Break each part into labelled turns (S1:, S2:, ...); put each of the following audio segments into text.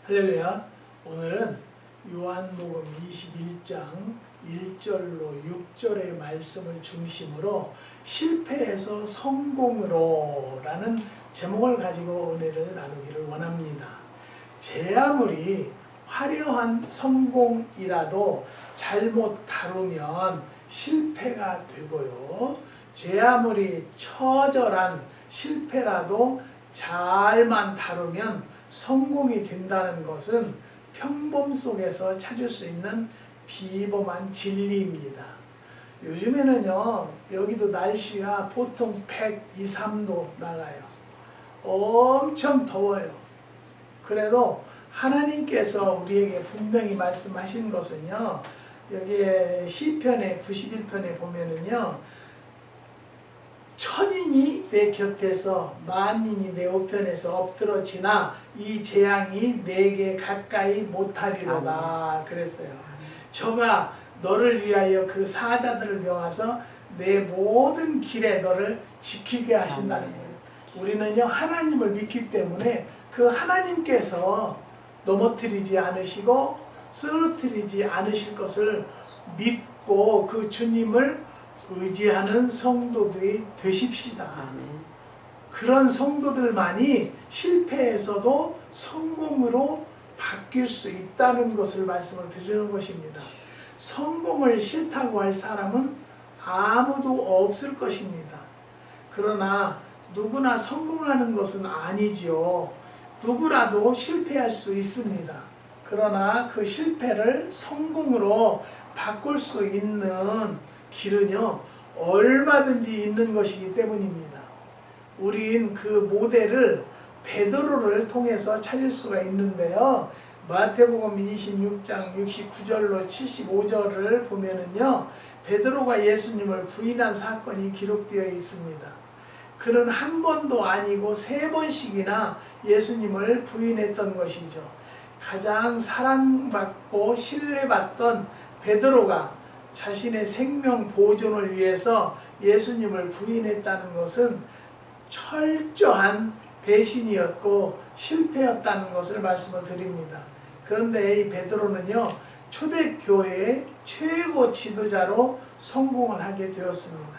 S1: 할렐루야. 오늘은 요한복음 21장 1절로 6절의 말씀을 중심으로 실패에서 성공으로 라는 제목을 가지고 은혜를 나누기를 원합니다. 제 아무리 화려한 성공이라도 잘못 다루면 실패가 되고요. 제 아무리 처절한 실패라도 잘만 다루면 성공이 된다는 것은 평범 속에서 찾을 수 있는 비범한 진리입니다. 요즘에는요, 여기도 날씨가 보통 102, 3도 나가요. 엄청 더워요. 그래도 하나님께서 우리에게 분명히 말씀하신 것은요, 여기에 시편의 91편에 보면은요, 천인이 내 곁에서 만인이 내 우편에서 엎드러지나 이 재앙이 내게 가까이 못하리로다 그랬어요. 저가 너를 위하여 그 사자들을 명하서 내 모든 길에 너를 지키게 하신다는 거예요. 우리는요, 하나님을 믿기 때문에 그 하나님께서 넘어뜨리지 않으시고 쓰러뜨리지 않으실 것을 믿고 그 주님을 의지하는 성도들이 되십시다. 그런 성도들만이 실패에서도 성공으로 바뀔 수 있다는 것을 말씀을 드리는 것입니다. 성공을 싫다고 할 사람은 아무도 없을 것입니다. 그러나 누구나 성공하는 것은 아니죠. 누구라도 실패할 수 있습니다. 그러나 그 실패를 성공으로 바꿀 수 있는 길은요, 얼마든지 있는 것이기 때문입니다. 우린 그 모델을 베드로를 통해서 찾을 수가 있는데요. 마태복음 26장 69절로 75절을 보면은요, 베드로가 예수님을 부인한 사건이 기록되어 있습니다. 그는 한 번도 아니고 3번씩이나 예수님을 부인했던 것이죠. 가장 사랑받고 신뢰받던 베드로가 자신의 생명 보존을 위해서 예수님을 부인했다는 것은 철저한 배신이었고 실패였다는 것을 말씀을 드립니다. 그런데 이 베드로는요, 초대교회의 최고 지도자로 성공을 하게 되었습니다.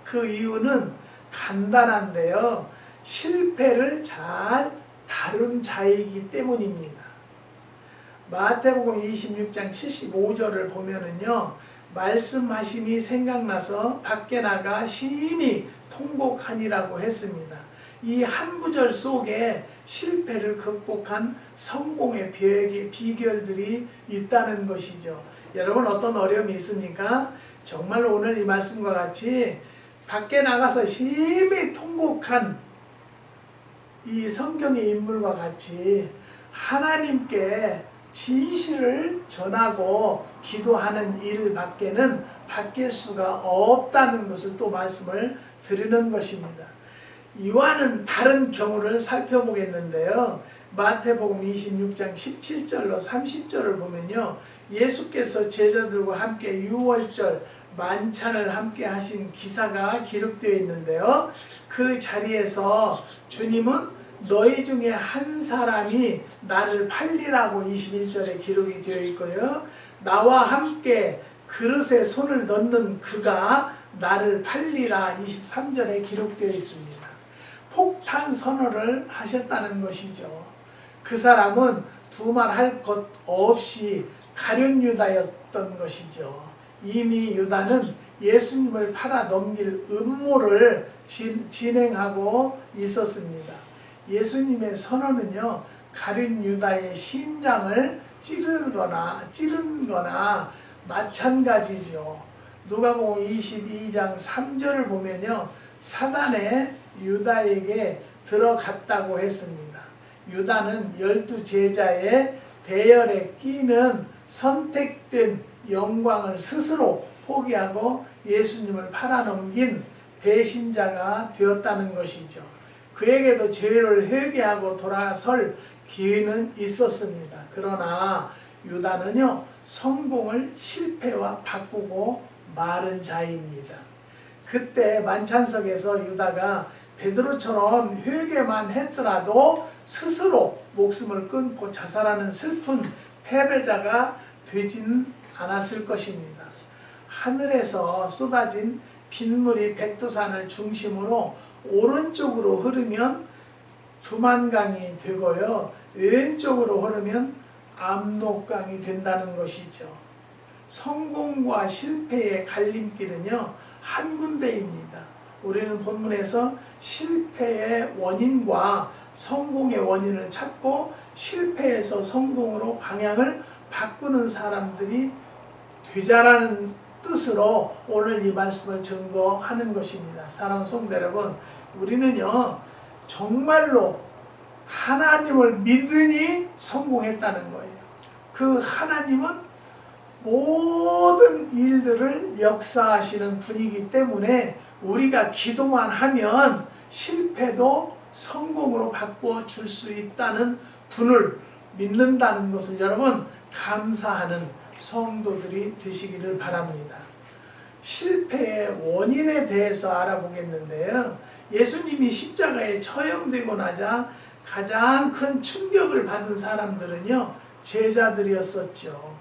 S1: 그 이유는 간단한데요, 실패를 잘 다룬 자이기 때문입니다. 마태복음 26장 75절을 보면은요, 말씀하심이 생각나서 밖에 나가 심히 통곡하니라고 했습니다. 이 한 구절 속에 실패를 극복한 성공의 비결들이 있다는 것이죠. 여러분, 어떤 어려움이 있습니까? 정말 오늘 이 말씀과 같이 밖에 나가서 심히 통곡한 이 성경의 인물과 같이 하나님께 진실을 전하고 기도하는 일밖에는 바뀔 수가 없다는 것을 또 말씀을 드리는 것입니다. 이와는 다른 경우를 살펴보겠는데요. 마태복음 26장 17절로 30절을 보면요, 예수께서 제자들과 함께 유월절 만찬을 함께 하신 기사가 기록되어 있는데요. 그 자리에서 주님은 너희 중에 한 사람이 나를 팔리라고 21절에 기록이 되어 있고요. 나와 함께 그릇에 손을 넣는 그가 나를 팔리라 23절에 기록되어 있습니다. 폭탄 선언을 하셨다는 것이죠. 그 사람은 두말할 것 없이 가룟 유다였던 것이죠. 이미 유다는 예수님을 팔아 넘길 음모를 진행하고 있었습니다. 예수님의 선언은요, 가룟 유다의 심장을 찌른 거나 마찬가지죠. 누가복음 22장 3절을 보면요, 사단의 유다에게 들어갔다고 했습니다. 유다는 12제자의 대열에 끼는 선택된 영광을 스스로 포기하고 예수님을 팔아넘긴 배신자가 되었다는 것이죠. 그에게도 죄를 회개하고 돌아설 기회는 있었습니다. 그러나 유다는요, 성공을 실패와 바꾸고 마른 자입니다. 그때 만찬석에서 유다가 베드로처럼 회개만 했더라도 스스로 목숨을 끊고 자살하는 슬픈 패배자가 되진 않았을 것입니다. 하늘에서 쏟아진 빗물이 백두산을 중심으로 오른쪽으로 흐르면 두만강이 되고요. 왼쪽으로 흐르면 압록강이 된다는 것이죠. 성공과 실패의 갈림길은요, 한 군데입니다. 우리는 본문에서 실패의 원인과 성공의 원인을 찾고 실패에서 성공으로 방향을 바꾸는 사람들이 되자라는 뜻으로 오늘 이 말씀을 증거하는 것입니다. 사랑하는 성도 여러분, 우리는요 정말로 하나님을 믿으니 성공했다는 거예요. 그 하나님은 모든 일들을 역사하시는 분이기 때문에 우리가 기도만 하면 실패도 성공으로 바꾸어 줄 수 있다는 분을 믿는다는 것을 여러분 감사하는 성도들이 되시기를 바랍니다. 실패의 원인에 대해서 알아보겠는데요. 예수님이 십자가에 처형되고 나자 가장 큰 충격을 받은 사람들은요, 제자들이었었죠.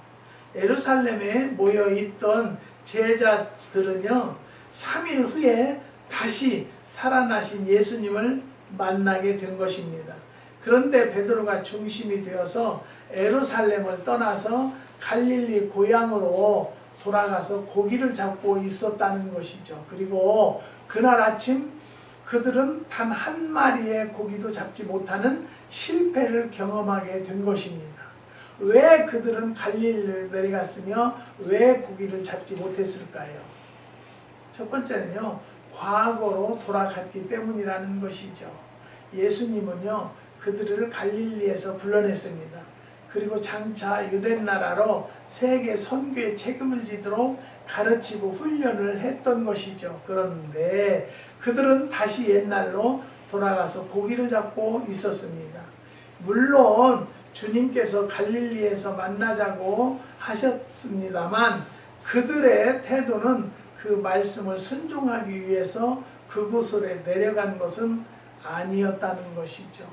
S1: 예루살렘에 모여있던 제자들은요, 3일 후에 다시 살아나신 예수님을 만나게 된 것입니다. 그런데 베드로가 중심이 되어서 예루살렘을 떠나서 갈릴리 고향으로 돌아가서 고기를 잡고 있었다는 것이죠. 그리고 그날 아침 그들은 단 한 마리의 고기도 잡지 못하는 실패를 경험하게 된 것입니다. 왜 그들은 갈릴리를 내려갔으며 왜 고기를 잡지 못했을까요? 첫 번째는요, 과거로 돌아갔기 때문이라는 것이죠. 예수님은요, 그들을 갈릴리에서 불러냈습니다. 그리고 장차 유대 나라로 세계 선교에 책임을 지도록 가르치고 훈련을 했던 것이죠. 그런데 그들은 다시 옛날로 돌아가서 고기를 잡고 있었습니다. 물론 주님께서 갈릴리에서 만나자고 하셨습니다만 그들의 태도는 그 말씀을 순종하기 위해서 그곳으로 내려간 것은 아니었다는 것이죠.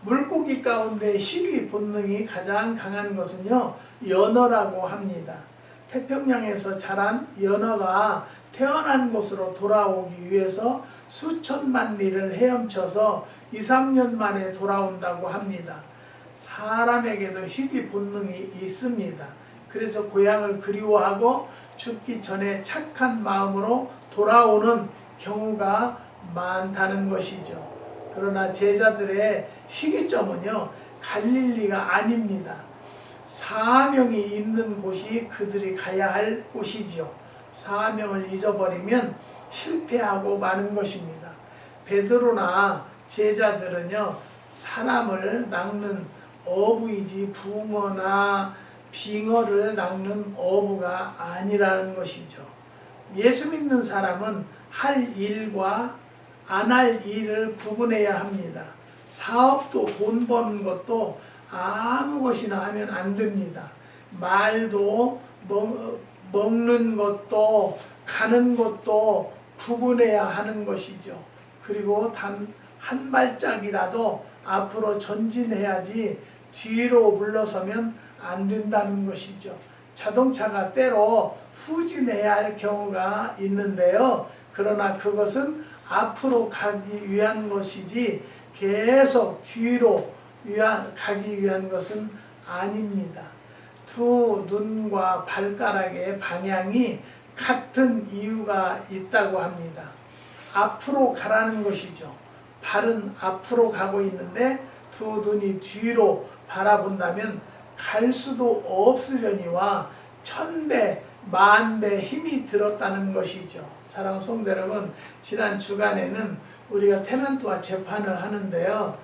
S1: 물고기 가운데 희귀 본능이 가장 강한 것은요, 연어라고 합니다. 태평양에서 자란 연어가 태어난 곳으로 돌아오기 위해서 수천만 리를 헤엄쳐서 2, 3년 만에 돌아온다고 합니다. 사람에게도 희귀 본능이 있습니다. 그래서 고향을 그리워하고 죽기 전에 착한 마음으로 돌아오는 경우가 많다는 것이죠. 그러나 제자들의 희귀점은요, 갈릴리가 아닙니다. 사명이 있는 곳이 그들이 가야 할 곳이지요. 사명을 잊어버리면 실패하고 마는 것입니다. 베드로나 제자들은요, 사람을 낚는 어부이지 붕어나 빙어를 낚는 어부가 아니라는 것이죠. 예수 믿는 사람은 할 일과 안 할 일을 구분해야 합니다. 사업도 돈 버는 것도 아무 것이나 하면 안 됩니다. 말도 먹는 것도 가는 것도 구분해야 하는 것이죠. 그리고 단 한 발짝이라도 앞으로 전진해야지 뒤로 물러서면 안 된다는 것이죠. 자동차가 때로 후진해야 할 경우가 있는데요. 그러나 그것은 앞으로 가기 위한 것이지 계속 뒤로 가기 위한 것은 아닙니다. 두 눈과 발가락의 방향이 같은 이유가 있다고 합니다. 앞으로 가라는 것이죠. 발은 앞으로 가고 있는데 두 눈이 뒤로 바라본다면 갈 수도 없으려니와 1000배, 10,000배 힘이 들었다는 것이죠. 사랑하는 성도 여러분, 지난 주간에는 우리가 테넌트와 재판을 하는데요.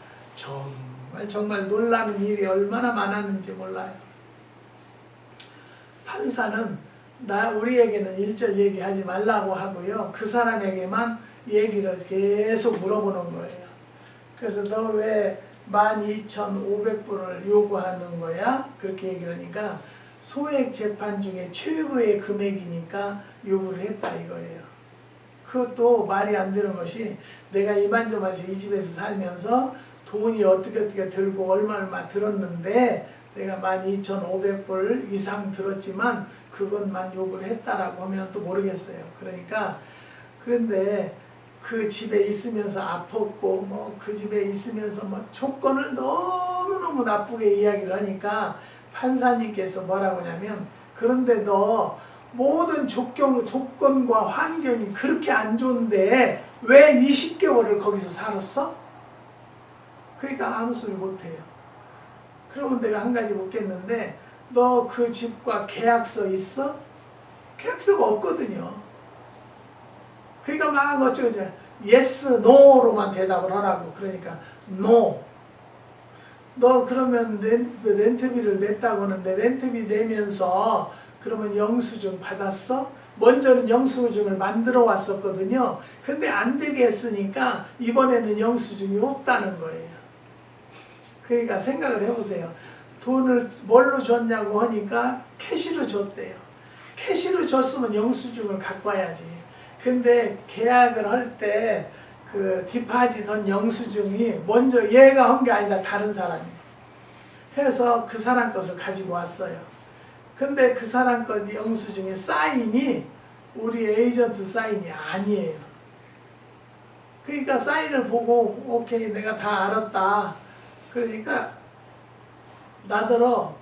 S1: 정말 놀라는 일이 얼마나 많았는지 몰라요. 판사는 우리에게는 1절 얘기하지 말라고 하고요. 그 사람에게만 얘기를 계속 물어보는 거예요. 그래서 너 왜 12,500불을 요구하는 거야? 그렇게 얘기를 하니까 소액 재판 중에 최고의 금액이니까 요구를 했다 이거예요. 그것도 말이 안 되는 것이 내가 이만저만해서 이 집에서 살면서 돈이 어떻게 들고 얼마 들었는데 내가 12,500불 이상 들었지만 그것만 요구를 했다라고 하면 또 모르겠어요. 그러니까 그런데 그 집에 있으면서 아팠고 뭐 그 집에 있으면서 뭐 조건을 너무너무 나쁘게 이야기를 하니까 판사님께서 뭐라고 하냐면 그런데 너 모든 조건과 환경이 그렇게 안 좋은데 왜 20개월을 거기서 살았어? 그러니까 아무 소리 못해요. 그러면 내가 한 가지 묻겠는데 너 그 집과 계약서 있어? 계약서가 없거든요. 그러니까 막 어쩌고 yes, no로만 대답을 하라고. 그러니까 no. 너 그러면 렌트비를 냈다고 하는데 렌트비 내면서 그러면 영수증 받았어? 먼저는 영수증을 만들어 왔었거든요. 근데 안 되게 했으니까 이번에는 영수증이 없다는 거예요. 그러니까 생각을 해보세요. 돈을 뭘로 줬냐고 하니까 캐시로 줬대요. 캐시로 줬으면 영수증을 갖고 와야지. 근데 계약을 할 때 그 디파짓 한 영수증이 먼저 얘가 한 게 아니라 다른 사람이 해서 그 사람 것을 가지고 왔어요. 근데 그 사람 것 영수증의 사인이 우리 에이전트 사인이 아니에요. 그러니까 사인을 보고 오케이 내가 다 알았다. 그러니까 나더러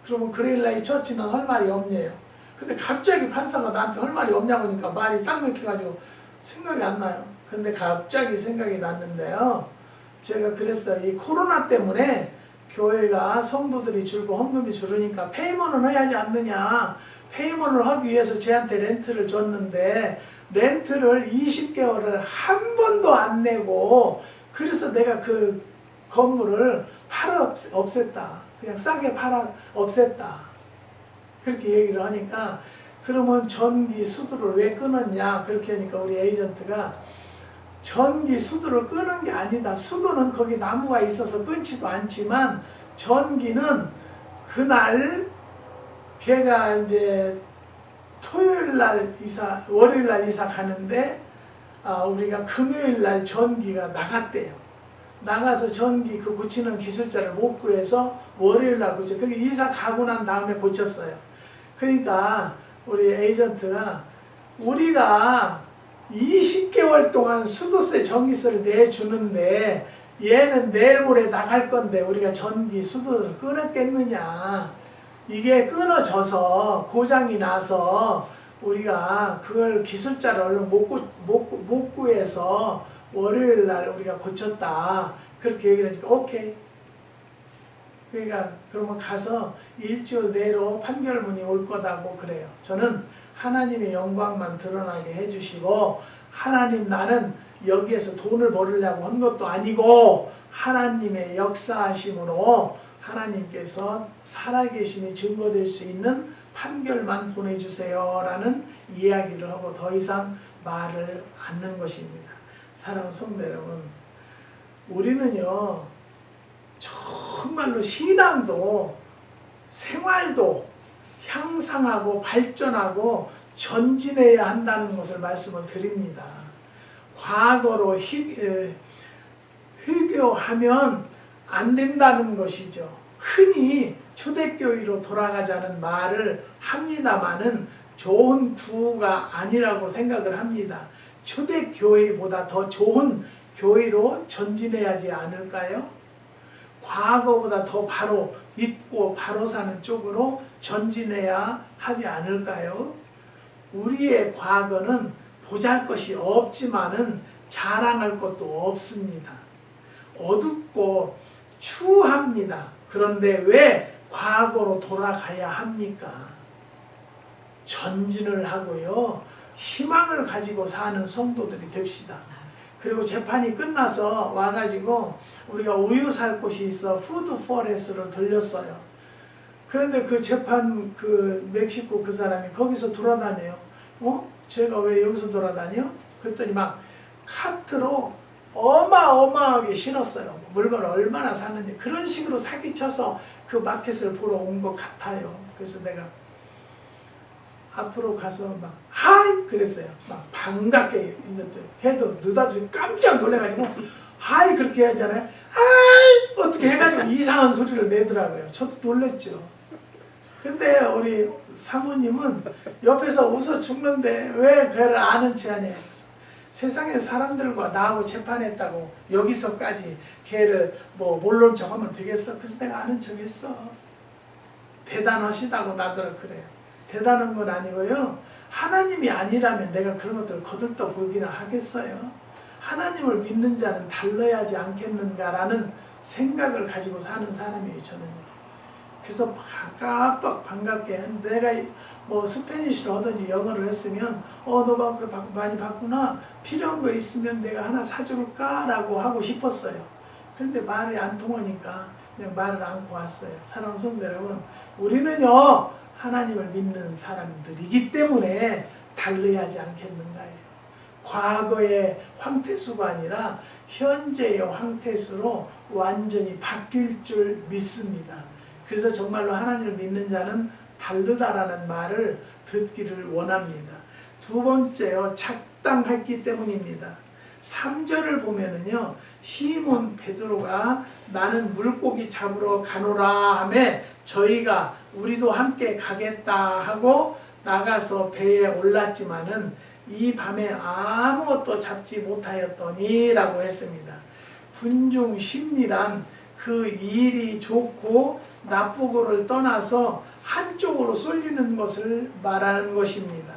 S1: 그러면 그레일라이 처치는 할 말이 없네요. 근데 갑자기 판사가 나한테 할 말이 없냐고 하니까 말이 딱 막혀가지고 생각이 안 나요. 근데 갑자기 생각이 났는데요. 제가 그랬어요. 이 코로나 때문에 교회가 성도들이 줄고 헌금이 줄으니까 페이먼을 해야지 않느냐. 페이먼을 하기 위해서 쟤한테 렌트를 줬는데 렌트를 20개월을 한 번도 안 내고 그래서 내가 그 건물을 팔아 없앴다. 그냥 싸게 팔아 없앴다. 그렇게 얘기를 하니까 그러면 전기 수도를 왜 끊었냐 그렇게 하니까 우리 에이전트가 전기 수도를 끄는 게 아니다. 수도는 거기 나무가 있어서 끊지도 않지만 전기는 그날 걔가 이제 토요일날 이사 월요일날 이사 가는데 우리가 금요일날 전기가 나갔대요. 나가서 전기 그 고치는 기술자를 못 구해서 월요일날 고쳐. 그리고 이사 가고 난 다음에 고쳤어요. 그러니까 우리 에이전트가 우리가 20개월 동안 수도세 전기세를 내주는데 얘는 내일 모레 나갈 건데 우리가 전기 수도를 끊었겠느냐. 이게 끊어져서 고장이 나서 우리가 그걸 기술자를 얼른 못 구해서 월요일날 우리가 고쳤다. 그렇게 얘기를 하니까 오케이. 그러니까 그러면 가서 일주일 내로 판결문이 올 거다고 그래요. 저는 하나님의 영광만 드러나게 해주시고 하나님 나는 여기에서 돈을 벌으려고 한 것도 아니고 하나님의 역사하심으로 하나님께서 살아계심이 증거될 수 있는 판결만 보내주세요 라는 이야기를 하고 더 이상 말을 않는 것입니다. 사랑하는 성도 여러분, 우리는요 정말로 신앙도 생활도 향상하고 발전하고 전진해야 한다는 것을 말씀을 드립니다. 과거로 회교하면 안 된다는 것이죠. 흔히 초대교회로 돌아가자는 말을 합니다마는 좋은 구호가 아니라고 생각을 합니다. 초대교회보다 더 좋은 교회로 전진해야지 않을까요? 과거보다 더 바로 믿고 바로 사는 쪽으로 전진해야 하지 않을까요? 우리의 과거는 보잘것이 없지만은 자랑할 것도 없습니다. 어둡고 추합니다. 그런데 왜 과거로 돌아가야 합니까? 전진을 하고요. 희망을 가지고 사는 성도들이 됩시다. 그리고 재판이 끝나서 와가지고 우리가 우유 살 곳이 있어 푸드 포레스트를 들렸어요. 그런데 그 재판 그 멕시코 그 사람이 거기서 돌아다녀요. 쟤가 왜 여기서 돌아다녀? 그랬더니 막 카트로 어마어마하게 실었어요. 물건을 얼마나 샀는지 그런 식으로 사기쳐서 그 마켓을 보러 온 것 같아요. 그래서 내가 앞으로 가서 막 하이 그랬어요. 막 반갑게 인사도 해도 느닷없이 깜짝 놀래가지고 하이 그렇게 하잖아요. 하이 어떻게 해가지고 이상한 소리를 내더라고요. 저도 놀랬죠. 근데 우리 사모님은 옆에서 웃어 죽는데 왜 걔를 아는 체 하냐. 세상에 사람들과 나하고 재판했다고 여기서까지 걔를 뭐 모른 척하면 되겠어. 그래서 내가 아는 척 했어. 대단하시다고 나더러 그래요. 대단한 건 아니고요. 하나님이 아니라면 내가 그런 것들을 거들떠 보기나 하겠어요. 하나님을 믿는 자는 달라야지 않겠는가라는 생각을 가지고 사는 사람이에요. 저는요. 그래서 깜빡 반갑게 내가 뭐 스페니쉬를 하든지 영어를 했으면 너 많이 봤구나. 필요한 거 있으면 내가 하나 사줄까? 라고 하고 싶었어요. 그런데 말이 안 통하니까 그냥 말을 안고 왔어요. 사랑하는 성도 여러분, 우리는요 하나님을 믿는 사람들이기 때문에 달라야지 않겠는가요. 과거의 황태수가 아니라 현재의 황태수로 완전히 바뀔 줄 믿습니다. 그래서 정말로 하나님을 믿는 자는 다르다라는 말을 듣기를 원합니다. 두 번째요, 작당했기 때문입니다. 3절을 보면은요, 시몬 베드로가 나는 물고기 잡으러 가노라 하매 저희가 우리도 함께 가겠다 하고 나가서 배에 올랐지만은 이 밤에 아무것도 잡지 못하였더니 라고 했습니다. 군중 심리란 그 일이 좋고 나쁘고를 떠나서 한쪽으로 쏠리는 것을 말하는 것입니다.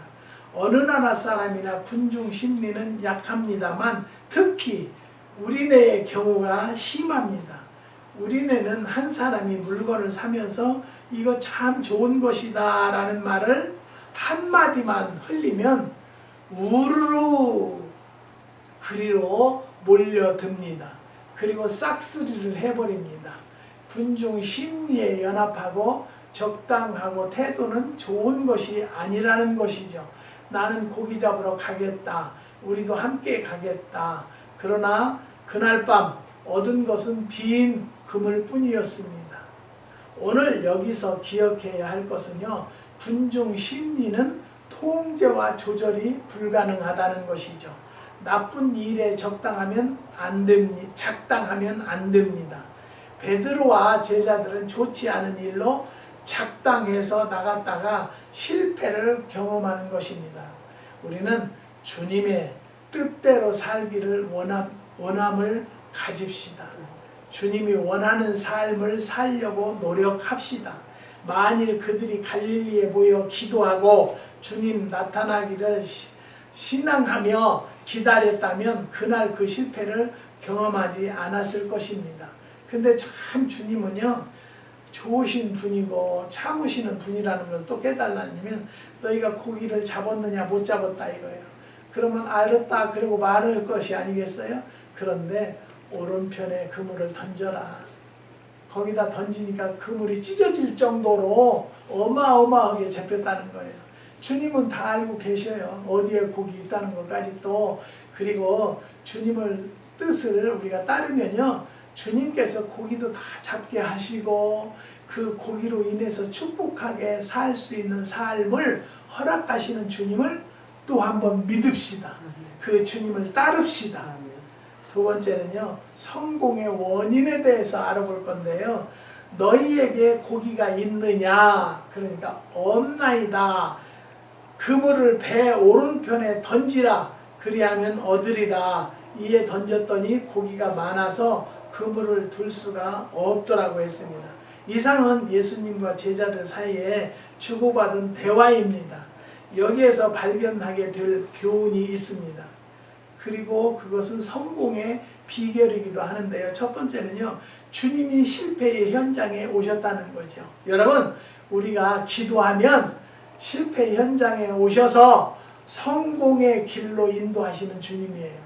S1: 어느 나라 사람이나 군중 심리는 약합니다만 특히 우리네의 경우가 심합니다. 우리네는 한 사람이 물건을 사면서 이거 참 좋은 것이다 라는 말을 한마디만 흘리면 우르르 그리로 몰려듭니다. 그리고 싹쓸이를 해버립니다. 군중 심리에 연합하고 적당하고 태도는 좋은 것이 아니라는 것이죠. 나는 고기 잡으러 가겠다. 우리도 함께 가겠다. 그러나 그날 밤 얻은 것은 빈 그물 뿐이었습니다. 오늘 여기서 기억해야 할 것은요, 군중 심리는 통제와 조절이 불가능하다는 것이죠. 나쁜 일에 적당하면 안 됩니다. 작당하면 안 됩니다. 베드로와 제자들은 좋지 않은 일로 작당해서 나갔다가 실패를 경험하는 것입니다. 우리는 주님의 뜻대로 살기를 원함을 가집시다. 주님이 원하는 삶을 살려고 노력합시다. 만일 그들이 갈릴리에 모여 기도하고 주님 나타나기를 신앙하며 기다렸다면 그날 그 실패를 경험하지 않았을 것입니다. 근데 참 주님은요 좋으신 분이고 참으시는 분이라는 걸 또 깨달으면 너희가 고기를 잡았느냐 못 잡았다 이거예요. 그러면 알았다 그러고 말할 것이 아니겠어요? 그런데 오른편에 그물을 던져라. 거기다 던지니까 그물이 찢어질 정도로 어마어마하게 잡혔다는 거예요. 주님은 다 알고 계셔요. 어디에 고기 있다는 것까지 또. 그리고 주님을 뜻을 우리가 따르면요, 주님께서 고기도 다 잡게 하시고 그 고기로 인해서 축복하게 살 수 있는 삶을 허락하시는 주님을 또 한번 믿읍시다. 그 주님을 따릅시다. 두 번째는요, 성공의 원인에 대해서 알아볼 건데요. 너희에게 고기가 있느냐? 그러니까 없나이다. 그물을 배 오른편에 던지라. 그리하면 얻으리라. 이에 던졌더니 고기가 많아서 그물을 둘 수가 없더라고 했습니다. 이상은 예수님과 제자들 사이에 주고받은 대화입니다. 여기에서 발견하게 될 교훈이 있습니다. 그리고 그것은 성공의 비결이기도 하는데요. 첫 번째는요, 주님이 실패의 현장에 오셨다는 거죠. 여러분, 우리가 기도하면 실패 현장에 오셔서 성공의 길로 인도하시는 주님이에요.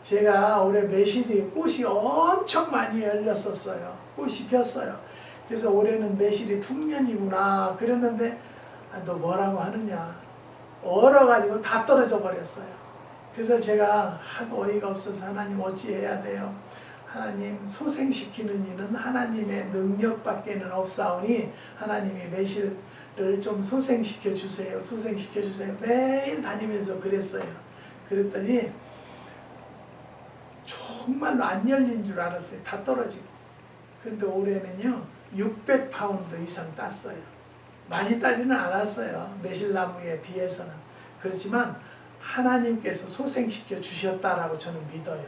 S1: 제가 올해 매실이 꽃이 엄청 많이 열렸었어요. 꽃이 폈어요. 그래서 올해는 매실이 풍년이구나 그랬는데 너 뭐라고 하느냐 얼어가지고 다 떨어져 버렸어요. 그래서 제가 하도 어이가 없어서 하나님 어찌해야 돼요? 하나님 소생시키는 일은 하나님의 능력밖에는 없사오니 하나님이 매실을 좀 소생시켜 주세요. 소생시켜 주세요. 매일 다니면서 그랬어요. 그랬더니 정말로 안 열린 줄 알았어요. 다 떨어지고. 그런데 올해는요 600파운드 이상 땄어요. 많이 따지는 않았어요. 매실나무에 비해서는. 그렇지만 하나님께서 소생시켜 주셨다라고 저는 믿어요.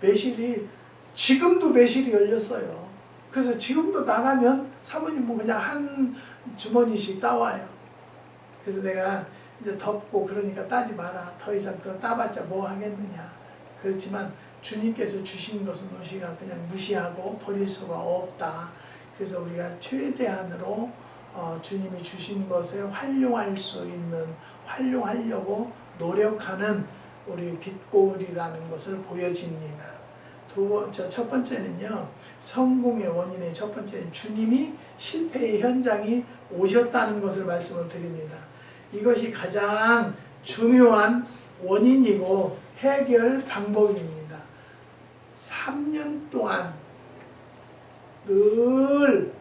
S1: 매실이 지금도 매실이 열렸어요. 그래서 지금도 나가면 사모님 뭐 그냥 한 주머니씩 따와요. 그래서 내가 이제 덥고 그러니까 따지 마라. 더 이상 그거 따봤자 뭐 하겠느냐. 그렇지만 주님께서 주신 것은 우리가 그냥 무시하고 버릴 수가 없다. 그래서 우리가 최대한으로 주님이 주신 것에 활용할 수 있는, 활용하려고 노력하는 우리 빛고울이라는 것을 보여집니다. 첫 번째는요, 성공의 원인의 첫 번째는 주님이 실패의 현장이 오셨다는 것을 말씀을 드립니다. 이것이 가장 중요한 원인이고 해결 방법입니다. 3년 동안 늘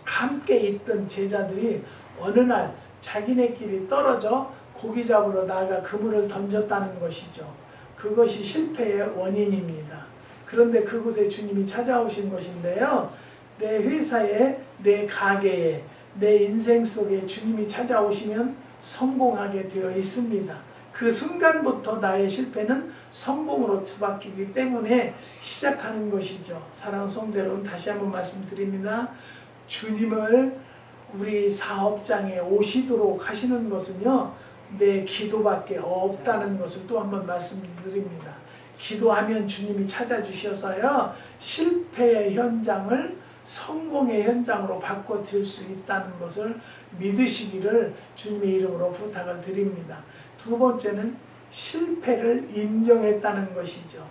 S1: 함께 있던 제자들이 어느 날 자기네끼리 떨어져 고기 잡으러 나가 그물을 던졌다는 것이죠. 그것이 실패의 원인입니다. 그런데 그곳에 주님이 찾아오신 것인데요. 내 회사에, 내 가게에, 내 인생 속에 주님이 찾아오시면 성공하게 되어 있습니다. 그 순간부터 나의 실패는 성공으로 뒤바뀌기 때문에 시작하는 것이죠. 사랑하는 성도 여러분, 다시 한번 말씀드립니다. 주님을 우리 사업장에 오시도록 하시는 것은요, 내 기도밖에 없다는 것을 또 한번 말씀드립니다. 기도하면 주님이 찾아주셔서요, 실패의 현장을 성공의 현장으로 바꿔드릴 수 있다는 것을 믿으시기를 주님의 이름으로 부탁을 드립니다. 두 번째는 실패를 인정했다는 것이죠.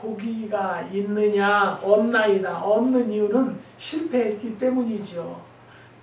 S1: 고기가 있느냐 없나이다. 없는 이유는 실패했기 때문이죠.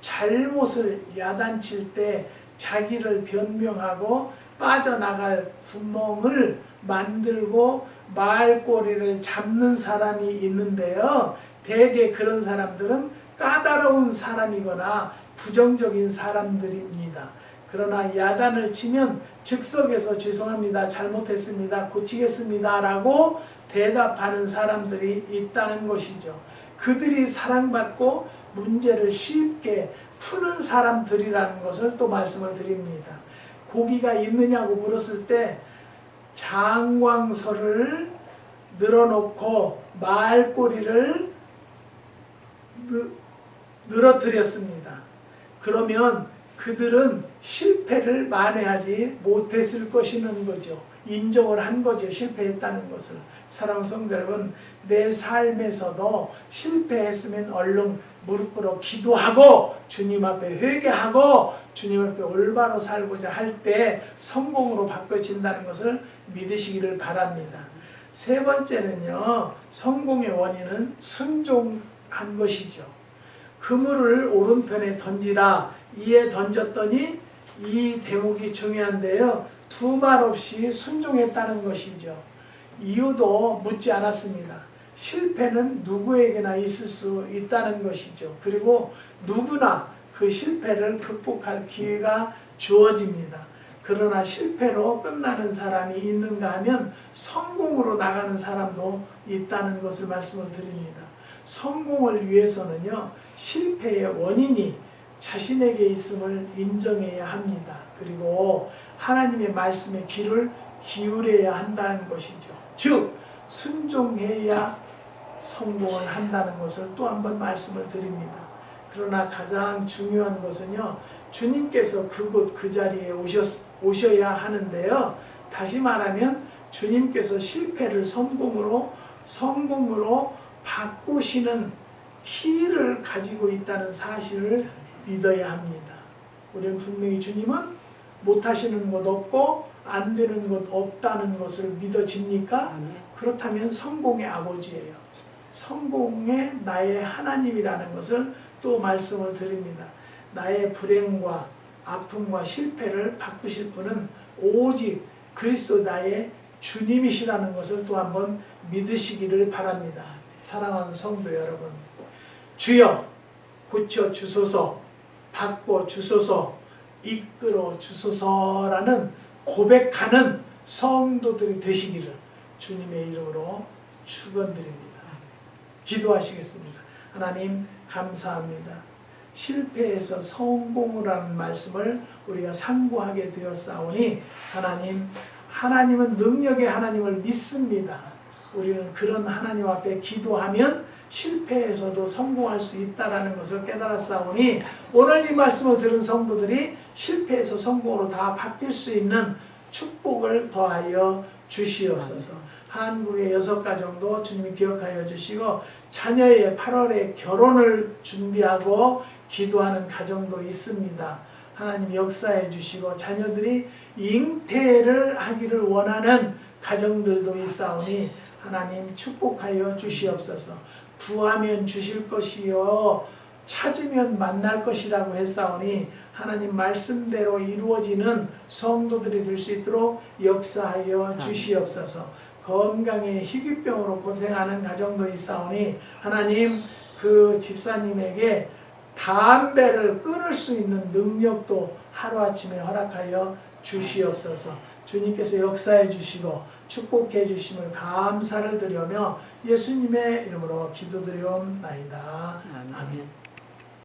S1: 잘못을 야단칠 때 자기를 변명하고 빠져나갈 구멍을 만들고 말꼬리를 잡는 사람이 있는데요. 대개 그런 사람들은 까다로운 사람이거나 부정적인 사람들입니다. 그러나 야단을 치면 즉석에서 죄송합니다, 잘못했습니다, 고치겠습니다 라고 대답하는 사람들이 있다는 것이죠. 그들이 사랑받고 문제를 쉽게 푸는 사람들이라는 것을 또 말씀을 드립니다. 고기가 있느냐고 물었을 때 장광설을 늘어놓고 말꼬리를 늘어뜨렸습니다. 그러면 그들은 실패를 만회하지 못했을 것이는 거죠. 인정을 한 거죠. 실패했다는 것을. 사랑하는 성도 여러분, 내 삶에서도 실패했으면 얼른 무릎 꿇어 기도하고 주님 앞에 회개하고 주님 앞에 올바로 살고자 할 때 성공으로 바꿔진다는 것을 믿으시기를 바랍니다. 세 번째는요, 성공의 원인은 순종한 것이죠. 그물을 오른편에 던지라 이에 던졌더니, 이 대목이 중요한데요, 두 말 없이 순종했다는 것이죠. 이유도 묻지 않았습니다. 실패는 누구에게나 있을 수 있다는 것이죠. 그리고 누구나 그 실패를 극복할 기회가 주어집니다. 그러나 실패로 끝나는 사람이 있는가 하면 성공으로 나가는 사람도 있다는 것을 말씀을 드립니다. 성공을 위해서는요, 실패의 원인이 자신에게 있음을 인정해야 합니다. 그리고 하나님의 말씀에 귀를 기울여야 한다는 것이죠. 즉 순종해야 성공을 한다는 것을 또 한 번 말씀을 드립니다. 그러나 가장 중요한 것은요, 주님께서 그곳 그 자리에 오셔야 하는데요, 다시 말하면 주님께서 실패를 성공으로 바꾸시는 키를 가지고 있다는 사실을 믿어야 합니다. 우리는 분명히 주님은 못하시는 것 없고 안 되는 것 없다는 것을 믿어집니까? 그렇다면 성공의 아버지예요. 성공의 나의 하나님이라는 것을 또 말씀을 드립니다. 나의 불행과 아픔과 실패를 바꾸실 분은 오직 그리스도 나의 주님이시라는 것을 또 한번 믿으시기를 바랍니다. 사랑하는 성도 여러분, 주여 고쳐 주소서, 바꿔 주소서, 이끌어 주소서라는 고백하는 성도들이 되시기를 주님의 이름으로 축원드립니다. 기도하시겠습니다. 하나님 감사합니다. 실패에서 성공을 하는 말씀을 우리가 상고하게 되었사오니 하나님은 능력의 하나님을 믿습니다. 우리는 그런 하나님 앞에 기도하면 실패에서도 성공할 수 있다는 것을 깨달았사오니 오늘 이 말씀을 들은 성도들이 실패에서 성공으로 다 바뀔 수 있는 축복을 더하여 주시옵소서. 한국의 6가정도 주님이 기억하여 주시고 자녀의 8월에 결혼을 준비하고 기도하는 가정도 있습니다. 하나님 역사해 주시고 자녀들이 잉태를 하기를 원하는 가정들도 있사오니 하나님 축복하여 주시옵소서. 구하면 주실 것이요 찾으면 만날 것이라고 했사오니 하나님 말씀대로 이루어지는 성도들이 될 수 있도록 역사하여 주시옵소서. 건강에 희귀병으로 고생하는 가정도 있사오니 하나님 그 집사님에게 담배를 끊을 수 있는 능력도 하루아침에 허락하여 주시옵소서. 주님께서 역사해 주시고 축복해 주심을 감사를 드리며 예수님의 이름으로 기도드리옵나이다. 아멘.